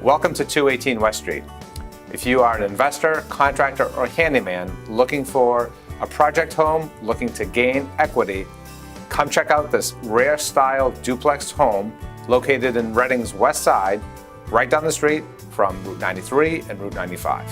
Welcome to 218 West Street. If you are an investor, contractor, or handyman looking for a project home, looking to gain equity, come check out this rare style duplex home located in Reading's west side, right down the street from Route 93 and Route 95.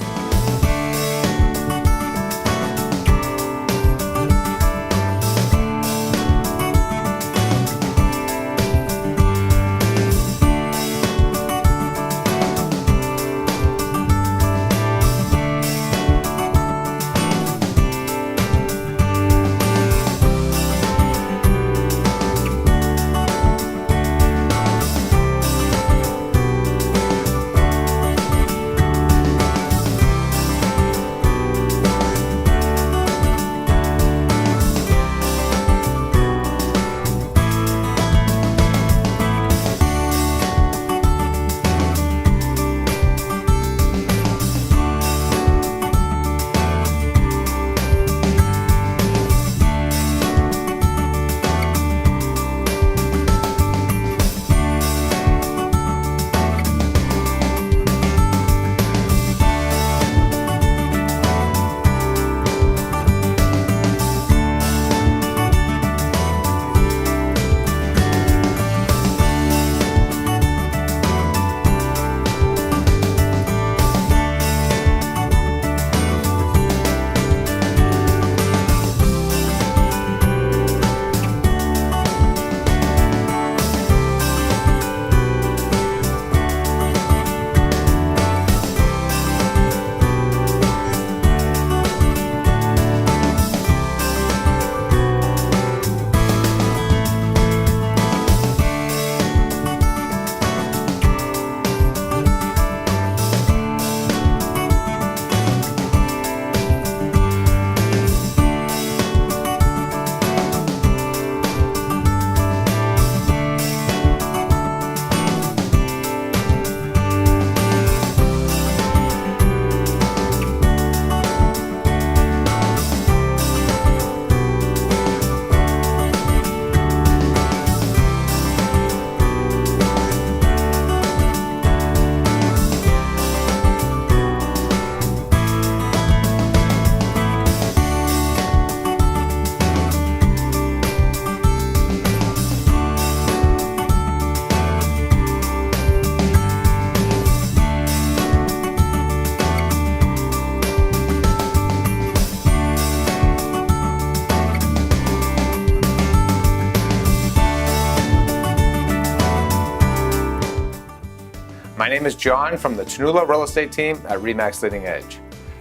My name is John from the Ternullo Real Estate team at RE/MAX Leading Edge.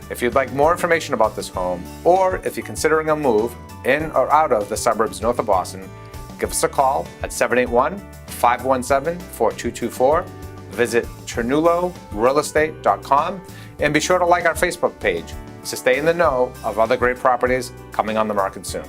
If you'd like more information about this home, or if you're considering a move in or out of the suburbs north of Boston, give us a call at 781-517-4224. Visit TernulloRealEstate.com and be sure to like our Facebook page to stay in the know of other great properties coming on the market soon.